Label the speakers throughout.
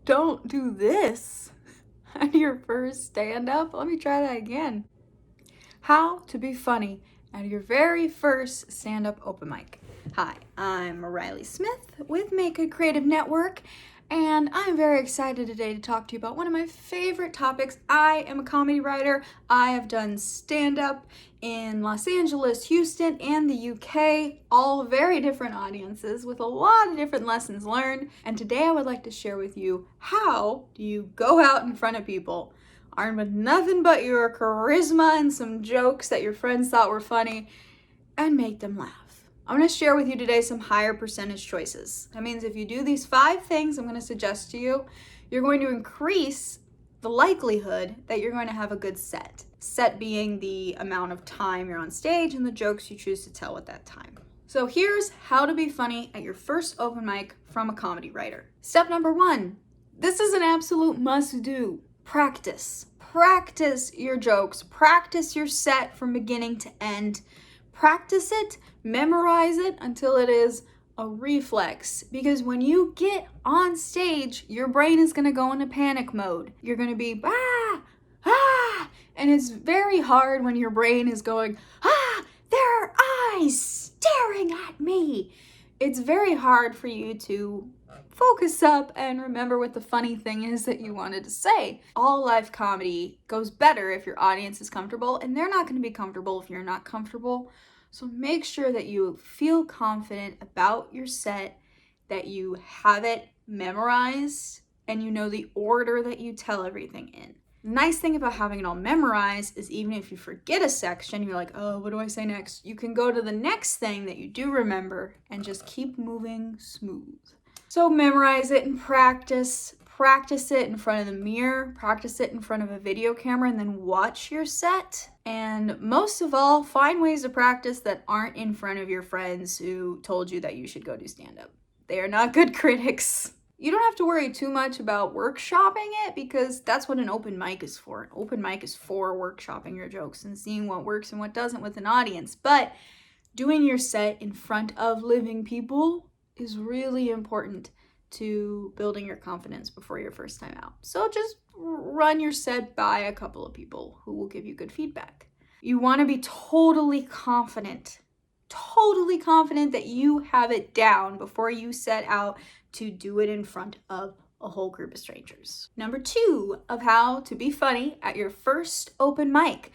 Speaker 1: Don't do this at your first stand-up. Let me try that again. How to be funny at your very first stand-up open mic. Hi, I'm Riley Smith with Make a Creative Network, and I'm very excited today to talk to you about one of my favorite topics. I am a comedy writer. I have done stand-up in Los Angeles, Houston, and the UK, all very different audiences with a lot of different lessons learned. And today I would like to share with you, how do you go out in front of people armed with nothing but your charisma and some jokes that your friends thought were funny and make them laugh. I'm going to share with you today some higher percentage choices. That means if you do these 5 things I'm going to suggest to you, you're going to increase the likelihood that you're going to have a good set. Set being the amount of time you're on stage and the jokes you choose to tell at that time. So here's how to be funny at your first open mic from a comedy writer. Step number 1. This is an absolute must-do. Practice. Practice your jokes. Practice your set from beginning to end. Practice it, memorize it until it is a reflex. Because when you get on stage, your brain is going to go into panic mode. You're going to be, and it's very hard when your brain is going, there are eyes staring at me. It's very hard for you to focus up and remember what the funny thing is that you wanted to say. All live comedy goes better if your audience is comfortable, and they're not going to be comfortable if you're not comfortable. So make sure that you feel confident about your set, that you have it memorized, and you know the order that you tell everything in. The nice thing about having it all memorized is even if you forget a section, you're like, oh, what do I say next? You can go to the next thing that you do remember and just keep moving smooth. So memorize it and practice. Practice it in front of the mirror, practice it in front of a video camera, and then watch your set. And most of all, find ways to practice that aren't in front of your friends who told you that you should go do stand-up. They are not good critics. You don't have to worry too much about workshopping it because that's what an open mic is for. An open mic is for workshopping your jokes and seeing what works and what doesn't with an audience. But doing your set in front of living people is really important to building your confidence before your first time out. So just run your set by a couple of people who will give you good feedback. You want to be totally confident that you have it down before you set out to do it in front of a whole group of strangers. Number 2 of how to be funny at your first open mic.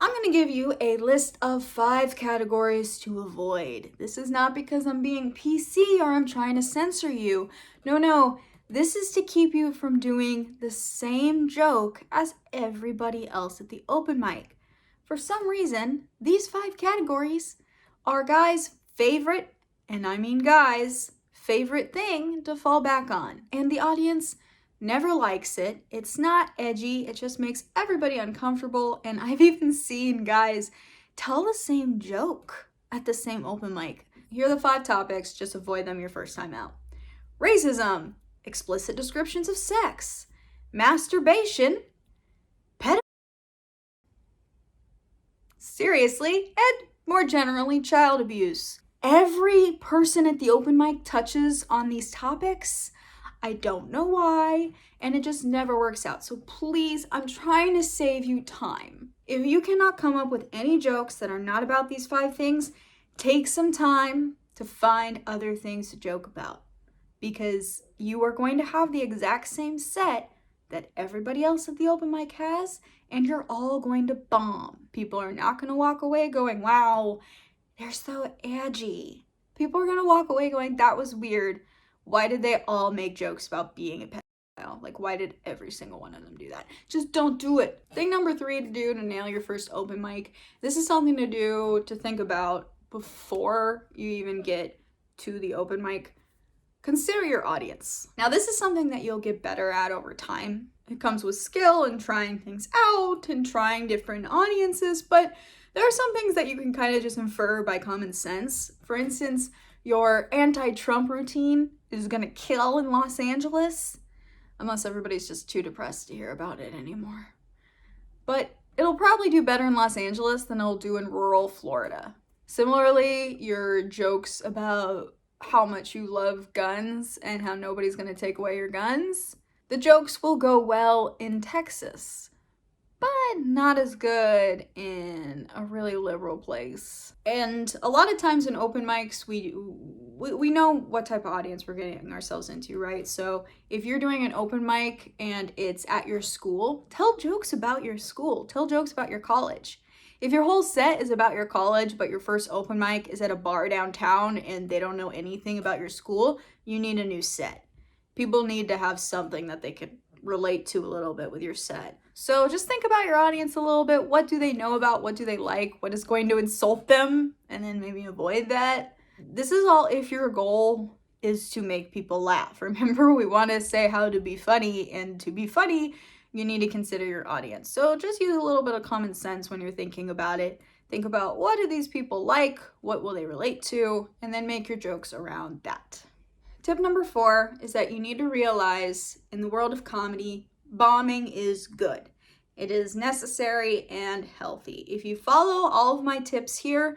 Speaker 1: I'm going to give you a list of 5 categories to avoid. This is not because I'm being PC or I'm trying to censor you. No. This is to keep you from doing the same joke as everybody else at the open mic. For some reason, these 5 categories are guys' favorite, and I mean guys' favorite thing to fall back on. And the audience never likes it. It's not edgy. It just makes everybody uncomfortable. And I've even seen guys tell the same joke at the same open mic. Here are the 5 topics. Just avoid them your first time out. Racism, explicit descriptions of sex, masturbation, seriously, and more generally, child abuse. Every person at the open mic touches on these topics. I don't know why, and it just never works out. So please, I'm trying to save you time. If you cannot come up with any jokes that are not about these 5 things, take some time to find other things to joke about, because you are going to have the exact same set that everybody else at the open mic has, and you're all going to bomb. People are not going to walk away going, wow, they're so edgy. People are going to walk away going, that was weird. Why did they all make jokes about being a pedophile? Like, why did every single one of them do that? Just don't do it. Thing number 3 to do to nail your first open mic. This is something to think about before you even get to the open mic. Consider your audience. Now, this is something that you'll get better at over time. It comes with skill and trying things out and trying different audiences, but there are some things that you can kind of just infer by common sense. For instance, your anti-Trump routine is gonna kill in Los Angeles, unless everybody's just too depressed to hear about it anymore. But it'll probably do better in Los Angeles than it'll do in rural Florida. Similarly, your jokes about how much you love guns and how nobody's gonna take away your guns, The jokes will go well in Texas, but not as good in a really liberal place. And a lot of times in open mics, we know what type of audience we're getting ourselves into, right? So if you're doing an open mic and it's at your school, tell jokes about your school, tell jokes about your college. If your whole set is about your college, but your first open mic is at a bar downtown and they don't know anything about your school, you need a new set. People need to have something that they could relate to a little bit with your set. So just think about your audience a little bit. What do they know about? What do they like? What is going to insult them? And then maybe avoid that. This is all if your goal is to make people laugh. Remember, we want to say how to be funny, and to be funny, you need to consider your audience. So just use a little bit of common sense when you're thinking about it. Think about, what do these people like? What will they relate to? And then make your jokes around that. Tip number 4 is that you need to realize in the world of comedy, bombing is good. It is necessary and healthy. If you follow all of my tips here,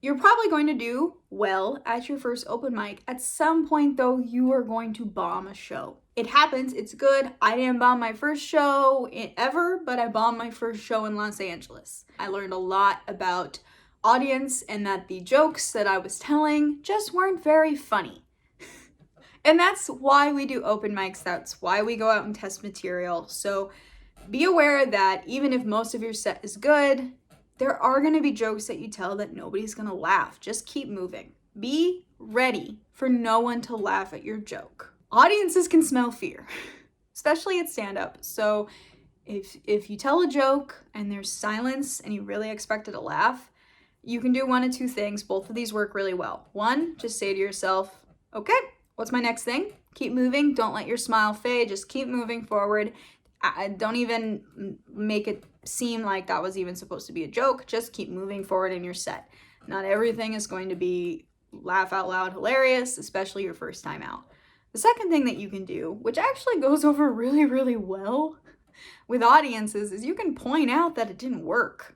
Speaker 1: you're probably going to do well at your first open mic. At some point though, you are going to bomb a show. It happens, it's good. I didn't bomb my first show ever, but I bombed my first show in Los Angeles. I learned a lot about audience and that the jokes that I was telling just weren't very funny. And that's why we do open mics. That's why we go out and test material. So be aware that even if most of your set is good, there are going to be jokes that you tell that nobody's going to laugh. Just keep moving. Be ready for no one to laugh at your joke. Audiences can smell fear, especially at stand-up. So if you tell a joke and there's silence and you really expect it to laugh, you can do one of two things. Both of these work really well. One, just say to yourself, okay, what's my next thing? Keep moving. Don't let your smile fade. Just keep moving forward. Don't even make it seem like that was even supposed to be a joke. Just keep moving forward in your set. Not everything is going to be laugh out loud hilarious, especially your first time out. The second thing that you can do, which actually goes over really, really well with audiences, is you can point out that it didn't work.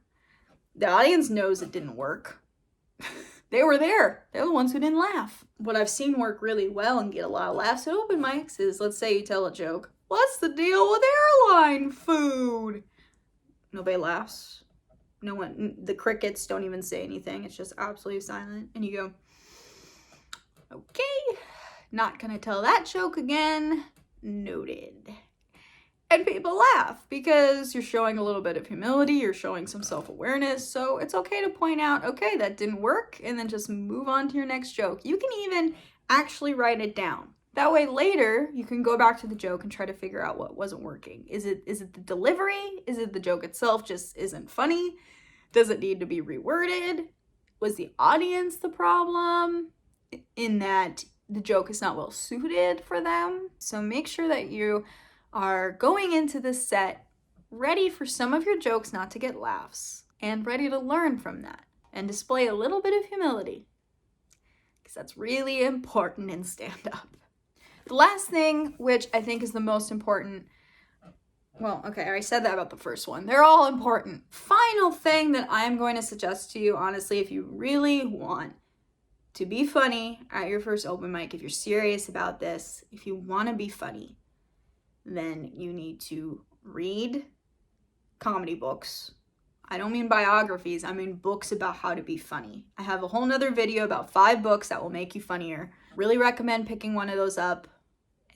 Speaker 1: The audience knows it didn't work. They were there. They're the ones who didn't laugh. What I've seen work really well and get a lot of laughs at open mics is, let's say you tell a joke. What's the deal with airline food? Nobody laughs. No one, the crickets don't even say anything. It's just absolutely silent. And you go, okay, not gonna tell that joke again. Noted. And people laugh because you're showing a little bit of humility, you're showing some self-awareness, so it's okay to point out, okay, that didn't work, and then just move on to your next joke. You can even actually write it down. That way later, you can go back to the joke and try to figure out what wasn't working. Is it the delivery? Is it the joke itself just isn't funny? Does it need to be reworded? Was the audience the problem in that the joke is not well suited for them? So make sure that you are going into this set ready for some of your jokes not to get laughs and ready to learn from that and display a little bit of humility, because that's really important in stand-up. The last thing, which I think is the most important, well, okay, I already said that about the first one. They're all important. Final thing that I'm going to suggest to you, honestly, if you really want to be funny at your first open mic, if you're serious about this, if you want to be funny, then you need to read comedy books. I don't mean biographies, I mean books about how to be funny. I have a whole nother video about 5 books that will make you funnier. Really recommend picking one of those up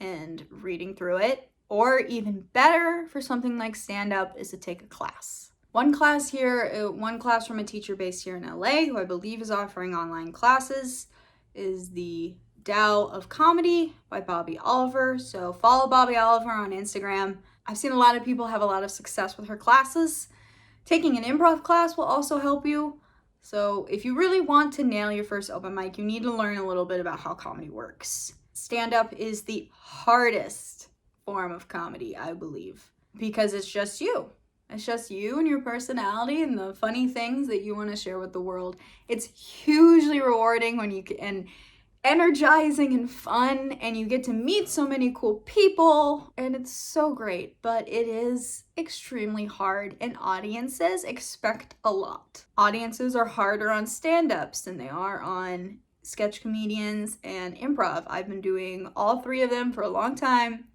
Speaker 1: and reading through it. Or even better for something like stand-up is to take a class. One class from a teacher based here in LA, who I believe is offering online classes, is the Tao of Comedy by Bobby Oliver. So follow Bobby Oliver on Instagram. I've seen a lot of people have a lot of success with her classes. Taking an improv class will also help you. So if you really want to nail your first open mic, you need to learn a little bit about how comedy works. Stand-up is the hardest form of comedy, I believe, because it's just you. It's just you and your personality and the funny things that you want to share with the world. It's hugely rewarding when you can, energizing and fun, and you get to meet so many cool people, and it's so great, but it is extremely hard, and audiences expect a lot. Audiences are harder on stand-ups than they are on sketch comedians and improv. I've been doing all 3 of them for a long time.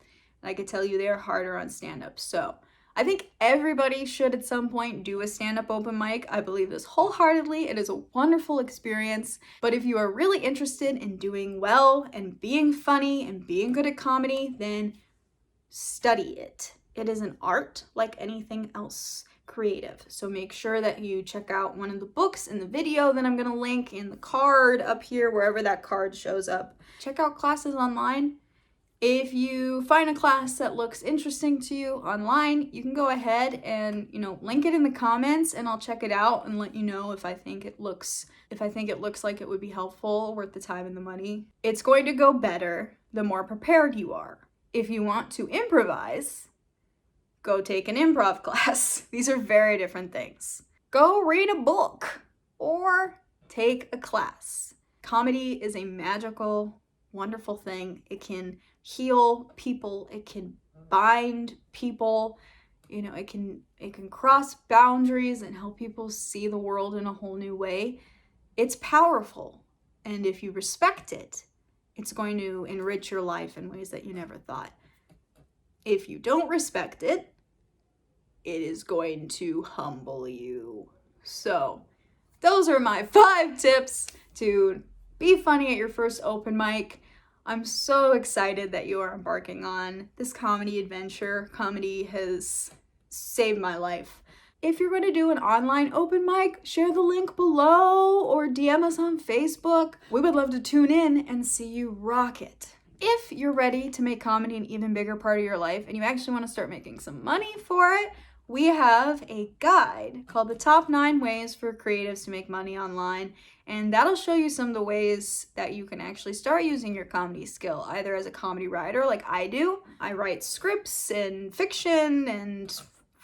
Speaker 1: And I could tell you they're harder on stand-up. So I think everybody should at some point do a stand-up open mic. I believe this wholeheartedly. It is a wonderful experience. But if you are really interested in doing well and being funny and being good at comedy, then study it. It is an art like anything else creative. So make sure that you check out one of the books in the video that I'm gonna link in the card up here, wherever that card shows up. Check out classes online. If you find a class that looks interesting to you online, you can go ahead and, link it in the comments, and I'll check it out and let you know if I think it looks like it would be helpful, worth the time and the money. It's going to go better the more prepared you are. If you want to improvise, go take an improv class. These are very different things. Go read a book or take a class. Comedy is a magical, wonderful thing. It can heal people, it can bind people, it can cross boundaries and help people see the world in a whole new way. It's powerful, and if you respect it, it's going to enrich your life in ways that you never thought. If you don't respect it, it is going to humble you. So those are my 5 tips to be funny at your first open mic. I'm so excited that you are embarking on this comedy adventure. Comedy has saved my life. If you're going to do an online open mic, share the link below or DM us on Facebook. We would love to tune in and see you rock it. If you're ready to make comedy an even bigger part of your life and you actually want to start making some money for it, we have a guide called the Top 9 Ways for Creatives to Make Money Online, and that'll show you some of the ways that you can actually start using your comedy skill, either as a comedy writer like I do. I write scripts and fiction and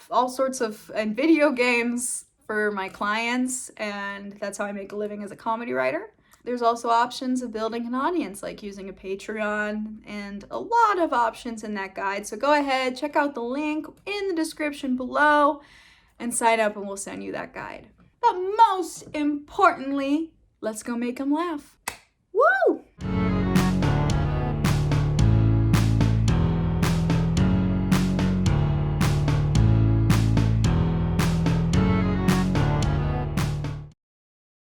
Speaker 1: all sorts of and video games for my clients, and that's how I make a living as a comedy writer. There's also options of building an audience, like using a Patreon, and a lot of options in that guide. So go ahead, check out the link in the description below and sign up, and we'll send you that guide. But most importantly, let's go make them laugh. Woo!